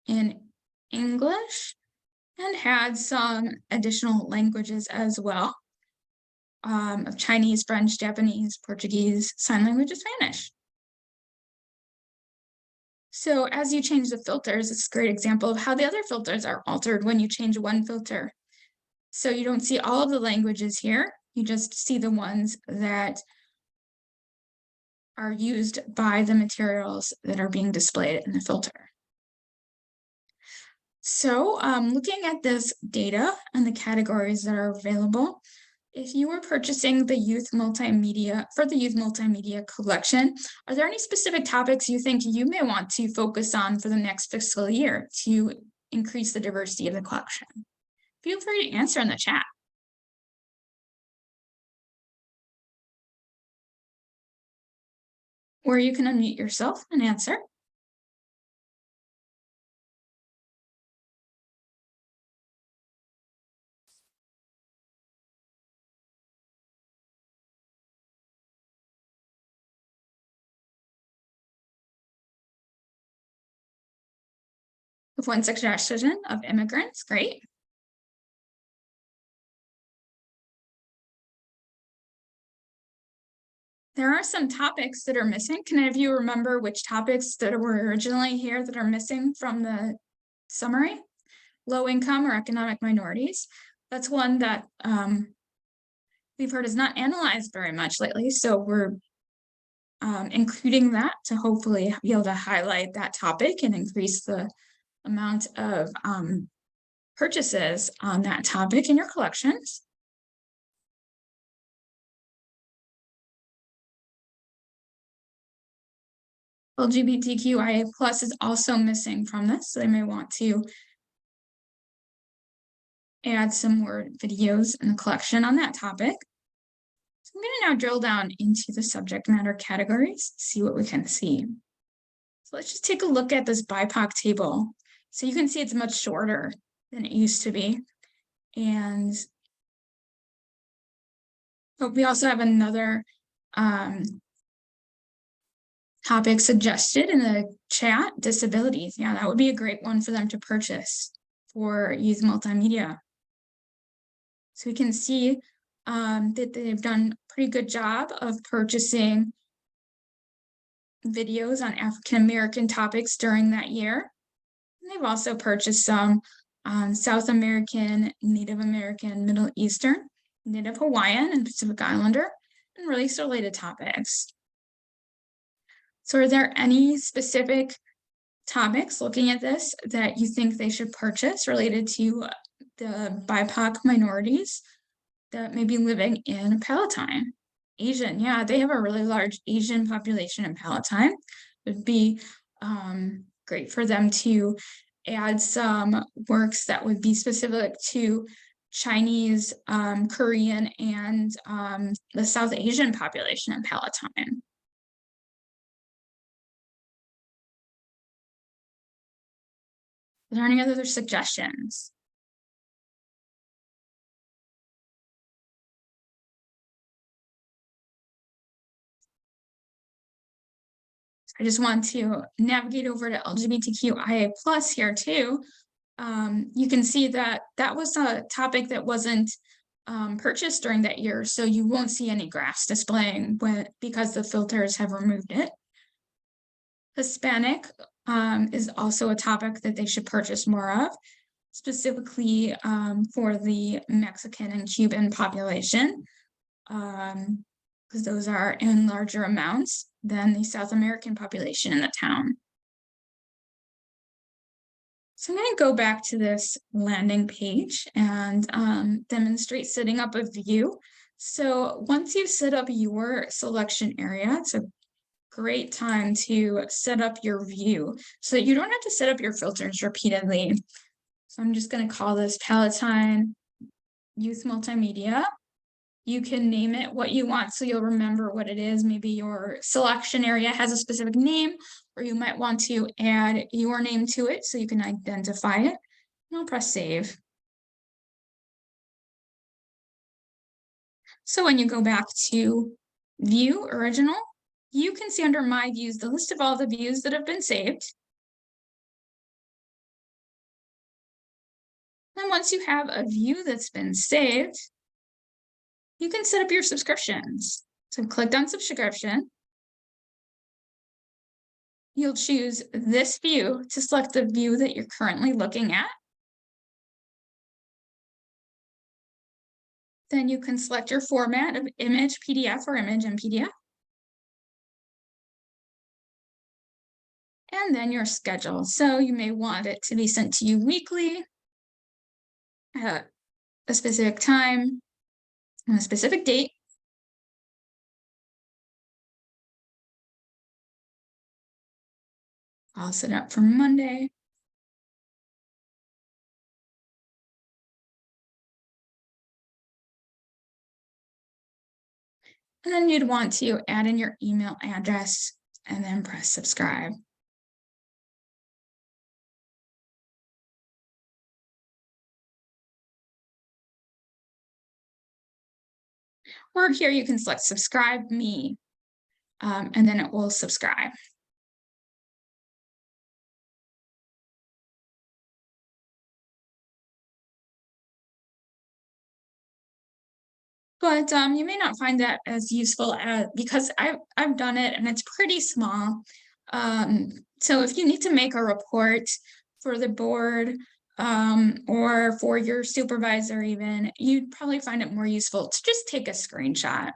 in English and had some additional languages as well, of Chinese, French, Japanese, Portuguese, sign language, and Spanish. So as you change the filters, it's a great example of how the other filters are altered when you change one filter. So you don't see all of the languages here. You just see the ones that are used by the materials that are being displayed in the filter. So looking at this data and the categories that are available, if you were purchasing the youth multimedia for the youth multimedia collection, are there any specific topics you think you may want to focus on for the next fiscal year to increase the diversity of the collection? Feel free to answer in the chat. Or you can unmute yourself and answer. with one suggestion of immigrants. Great. There are some topics that are missing. Can any of you remember which topics that were originally here that are missing from the summary? Low income or economic minorities. That's one that we've heard is not analyzed very much lately. So we're including that to hopefully be able to highlight that topic and increase the amount of purchases on that topic in your collections. LGBTQIA+ is also missing from this, so they may want to add some more videos in the collection on that topic. So I'm going to now drill down into the subject matter categories, see what we can see. So let's just take a look at this BIPOC table. So you can see it's much shorter than it used to be. And we also have another topic suggested in the chat, disabilities. Yeah, that would be a great one for them to purchase for youth multimedia. So we can see that they've done a pretty good job of purchasing videos on African-American topics during that year. And they've also purchased some on South American, Native American, Middle Eastern, Native Hawaiian, and Pacific Islander, and race-related topics. So are there any specific topics looking at this that you think they should purchase related to the BIPOC minorities that may be living in Palatine? Asian, yeah, they have a really large Asian population in Palatine. It would be great for them to add some works that would be specific to Chinese, Korean, and the South Asian population in Palatine. Are there any other suggestions? I just want to navigate over to LGBTQIA+ here too. You can see that that was a topic that wasn't purchased during that year, so you won't see any graphs displaying because the filters have removed it. Hispanic is also a topic that they should purchase more of, specifically for the Mexican and Cuban population, because those are in larger amounts than the South American population in the town. So I'm going to go back to this landing page and demonstrate setting up a view. So once you've set up your selection area, it's a great time to set up your view so that you don't have to set up your filters repeatedly. So I'm just going to call this Palatine Youth Multimedia. You can name it what you want so you'll remember what it is. Maybe your selection area has a specific name, or you might want to add your name to it so you can identify it. And I'll press save. So when you go back to View Original, you can see under My Views the list of all the views that have been saved. And once you have a view that's been saved, you can set up your subscriptions. So click on subscription. You'll choose this view to select the view that you're currently looking at. Then you can select your format of image, PDF, or image and PDF. And then your schedule. So you may want it to be sent to you weekly at a specific time and a specific date. I'll set it up for Monday. And then you'd want to add in your email address and then press subscribe. Or here you can select subscribe me, and then it will subscribe. But you may not find that as useful because I've done it and it's pretty small. So if you need to make a report for the board or for your supervisor even, you'd probably find it more useful to just take a screenshot.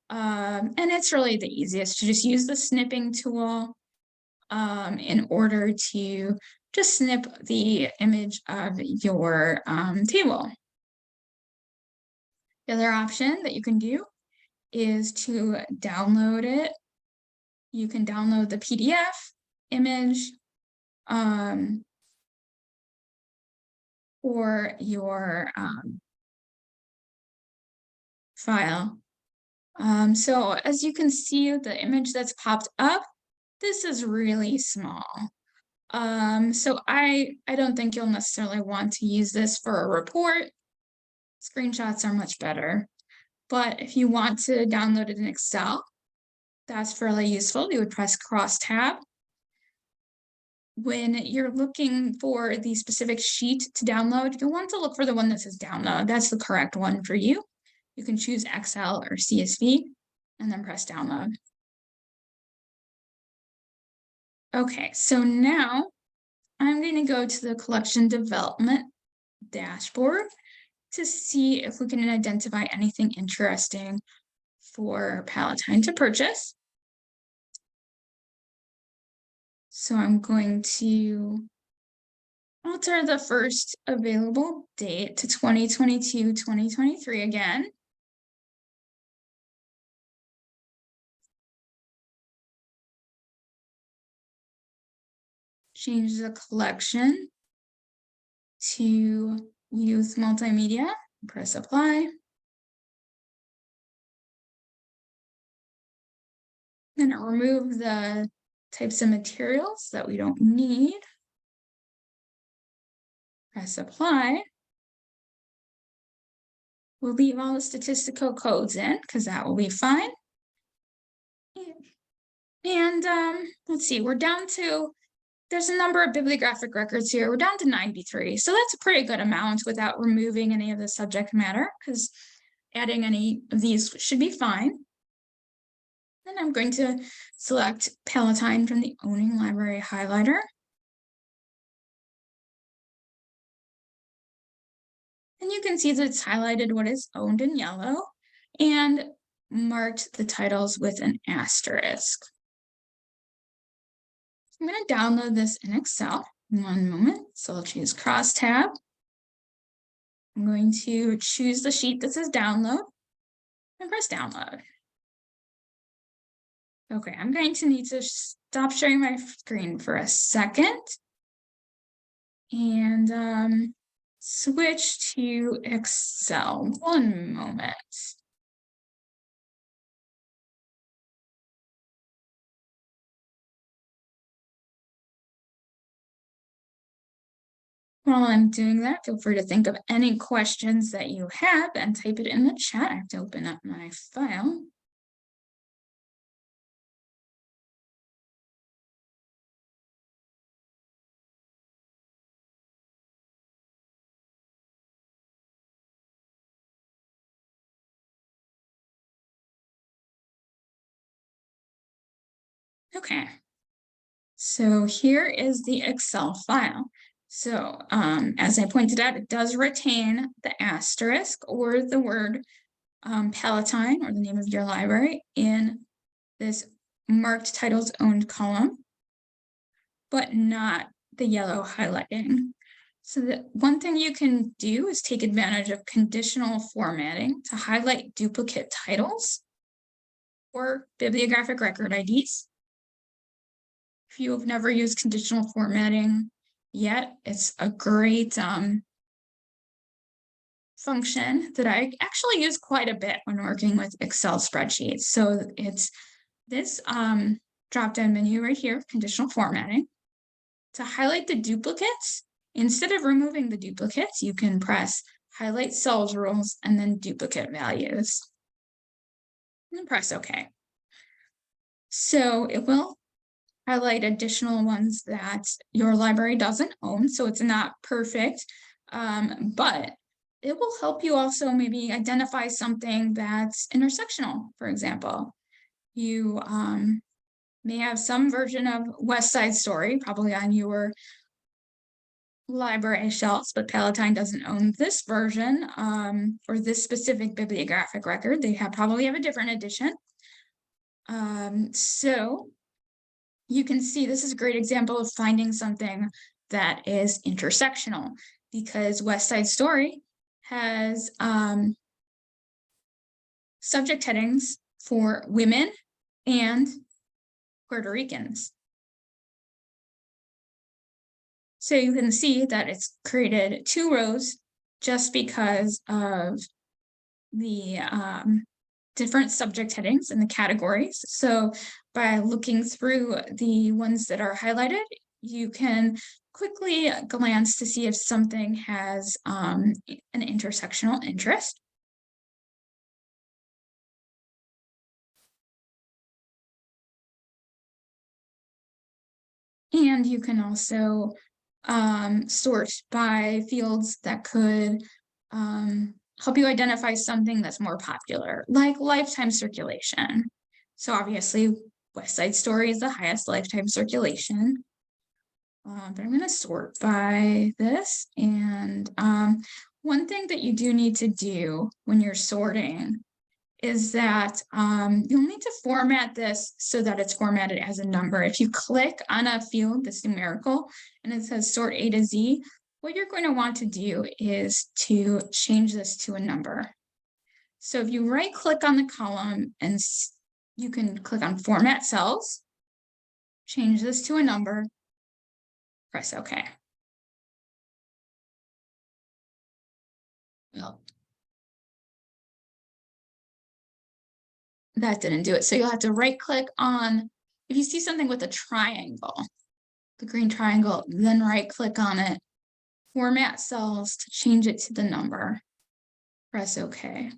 And it's really the easiest to just use the snipping tool in order to just snip the image of your table. The other option that you can do is to download it. You can download the PDF image or your file. So as you can see, the image that's popped up, this is really small. So I don't think you'll necessarily want to use this for a report. Screenshots are much better. But if you want to download it in Excel, that's fairly useful. You would press cross tab. When you're looking for the specific sheet to download, you'll want to look for the one that says download. That's the correct one for you. You can choose Excel or CSV and then press download. Okay, so now I'm going to go to the collection development dashboard to see if we can identify anything interesting for Palatine to purchase. So I'm going to alter the first available date to 2022-2023 again. Change the collection to youth multimedia, press apply. Then remove the types of materials that we don't need. Press apply. We'll leave all the statistical codes in because that will be fine. And let's see, we're down to, there's a number of bibliographic records here. We're down to 93. So that's a pretty good amount without removing any of the subject matter because adding any of these should be fine. Then I'm going to select Palatine from the Owning Library highlighter. And you can see that it's highlighted what is owned in yellow and marked the titles with an asterisk. I'm going to download this in Excel. One moment. So I'll choose cross tab. I'm going to choose the sheet that says download and press download. Okay, I'm going to need to stop sharing my screen for a second and switch to Excel. One moment. While I'm doing that, feel free to think of any questions that you have and type it in the chat. I have to open up my file. Okay, so here is the Excel file. So as I pointed out, it does retain the asterisk or the word Palatine or the name of your library in this marked titles owned column, but not the yellow highlighting. So the one thing you can do is take advantage of conditional formatting to highlight duplicate titles or bibliographic record IDs. If you have never used conditional formatting yet, it's a great function that I actually use quite a bit when working with Excel spreadsheets. So it's this drop-down menu right here, conditional formatting. To highlight the duplicates, instead of removing the duplicates, you can press highlight cells rules and then duplicate values. And press OK. So it will highlight additional ones that your library doesn't own. So it's not perfect, but it will help you also maybe identify something that's intersectional, for example. You may have some version of West Side Story probably on your library shelves, but Palatine doesn't own this version or this specific bibliographic record. They probably have a different edition. So you can see this is a great example of finding something that is intersectional, because West Side Story has subject headings for women and Puerto Ricans. So you can see that it's created 2 rows just because of the different subject headings and the categories. So by looking through the ones that are highlighted, you can quickly glance to see if something has an intersectional interest. And you can also sort by fields that could help you identify something that's more popular, like lifetime circulation. So obviously, West Side Story is the highest lifetime circulation. But I'm going to sort by this. And one thing that you do need to do when you're sorting is that you'll need to format this so that it's formatted as a number. If you click on a field that's numerical and it says sort A to Z, what you're going to want to do is to change this to a number. So if you right click on the column and you can click on Format Cells, change this to a number, press OK. Well, that didn't do it. So you'll have to right click on, if you see something with a triangle, the green triangle, then right click on it, format cells to change it to the number, press OK.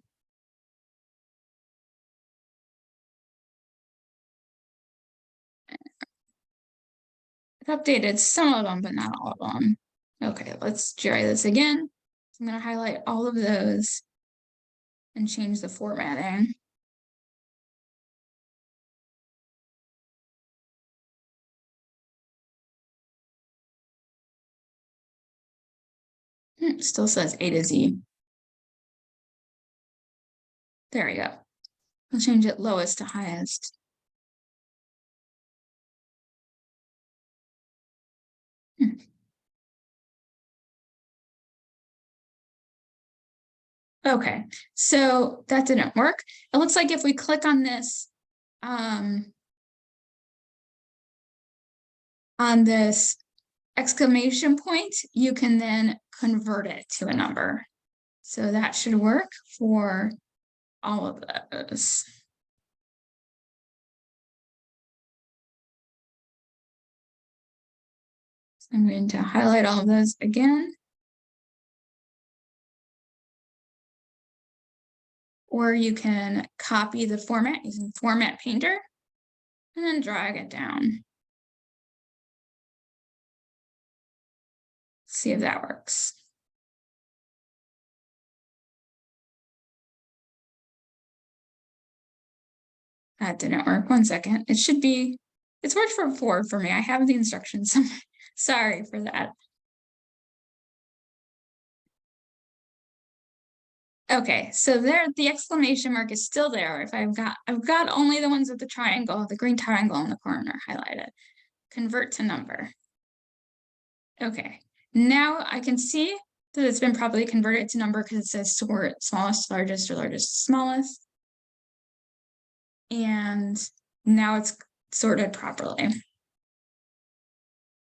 I've updated some of them, but not all of them. Okay, let's try this again. I'm going to highlight all of those and change the formatting. It still says A to Z. There we go. I'll change it lowest to highest. Okay, so that didn't work. It looks like if we click on this, on this exclamation point, you can then convert it to a number. So that should work for all of those. So I'm going to highlight all of those again. Or you can copy the format using Format Painter and then drag it down. See if that works. That didn't work. 1 second. It should be, it's worked before for me. I have the instructions. Sorry for that. Okay, so there, the exclamation mark is still there. If I've got only the ones with the triangle, the green triangle in the corner highlighted. Convert to number. Okay, now I can see that it's been properly converted to number because it says sort smallest, largest, or largest, smallest. And now it's sorted properly.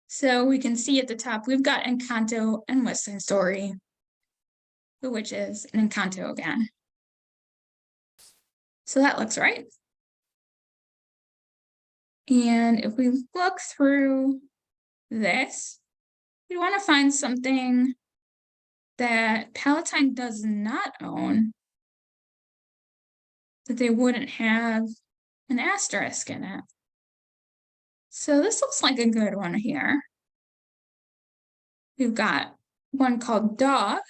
So we can see at the top, we've got Encanto and West Side Story, which is an Encanto again. So that looks right. And if we look through this, we want to find something that Palatine does not own, that they wouldn't have an asterisk in it. So this looks like a good one here. We've got one called Dog,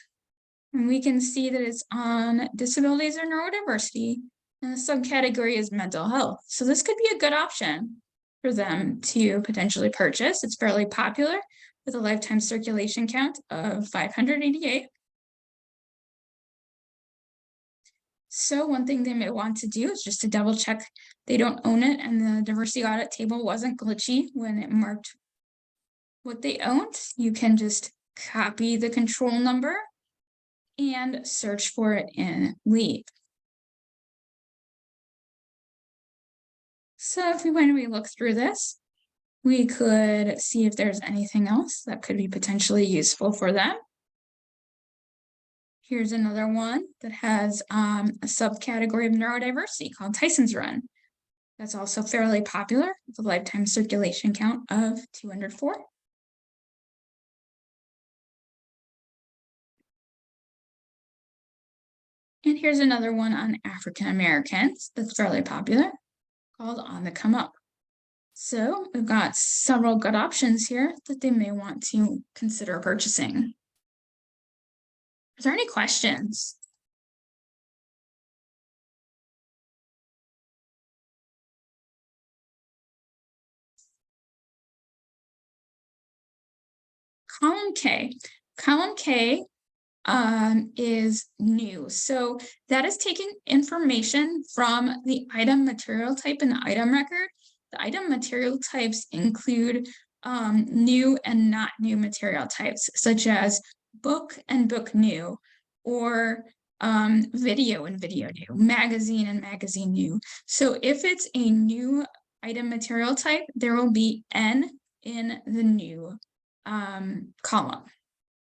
And we can see that it's on disabilities or neurodiversity, and the subcategory is mental health. So this could be a good option for them to potentially purchase. It's fairly popular with a lifetime circulation count of 588. So one thing they may want to do is just to double check they don't own it and the diversity audit table wasn't glitchy when it marked what they owned. You can just copy the control number and search for it in LEAP. So if we look through this, we could see if there's anything else that could be potentially useful for them. Here's another one that has a subcategory of neurodiversity called Tyson's Run. That's also fairly popular with a lifetime circulation count of 204. And here's another one on African Americans that's fairly popular called On the Come Up. So we've got several good options here that they may want to consider purchasing. Are there any questions? Column K. Column K is new. So that is taking information from the item material type and the item record. The item material types include new and not new material types, such as book and book new, or video and video new, magazine and magazine new. So if it's a new item material type, there will be N in the new column.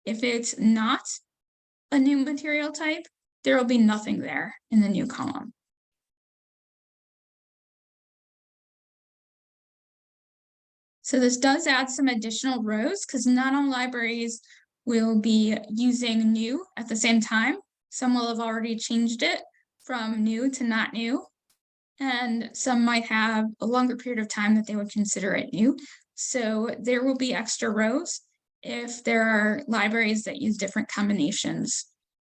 If it's not a new material type, there will be nothing there in the new column. So this does add some additional rows because not all libraries will be using new at the same time. Some will have already changed it from new to not new, and some might have a longer period of time that they would consider it new. So there will be extra rows if there are libraries that use different combinations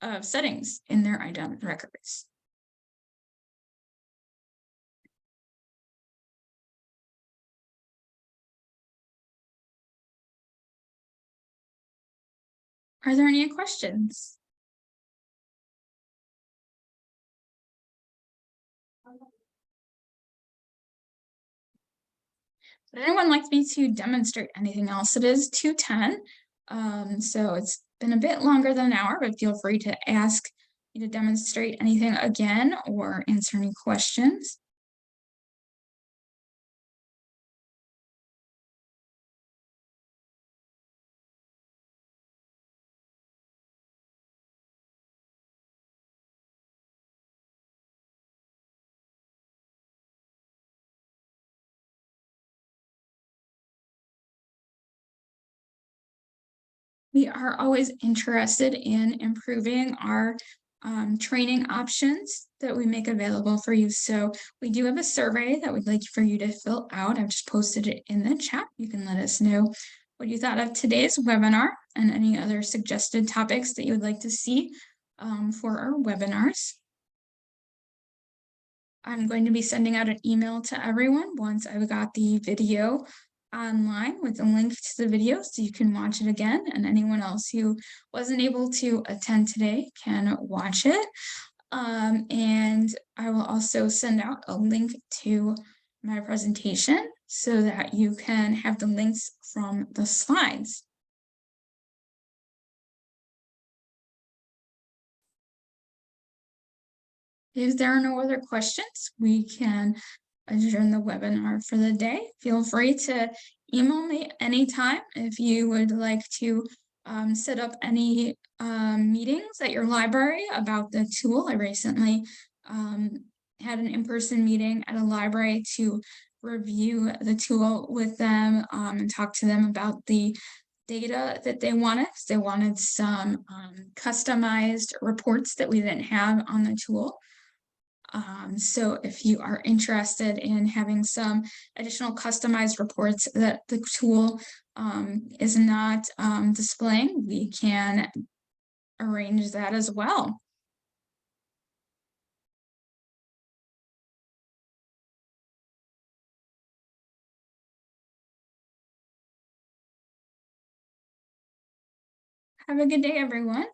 of settings in their item records. Are there any questions? Would anyone like me to demonstrate anything else? It is 2:10, so it's been a bit longer than an hour, but feel free to ask me to demonstrate anything again or answer any questions. We are always interested in improving our training options that we make available for you. So we do have a survey that we'd like for you to fill out. I've just posted it in the chat. You can let us know what you thought of today's webinar and any other suggested topics that you would like to see for our webinars. I'm going to be sending out an email to everyone once I've got the video online with a link to the video so you can watch it again, and anyone else who wasn't able to attend today can watch it. And I will also send out a link to my presentation so that you can have the links from the slides. If there are no other questions, we can adjourn the webinar for the day. Feel free to email me anytime if you would like to set up any meetings at your library about the tool. I recently had an in-person meeting at a library to review the tool with them and talk to them about the data that they wanted. They wanted some customized reports that we didn't have on the tool. So if you are interested in having some additional customized reports that the tool is not displaying, we can arrange that as well. Have a good day, everyone.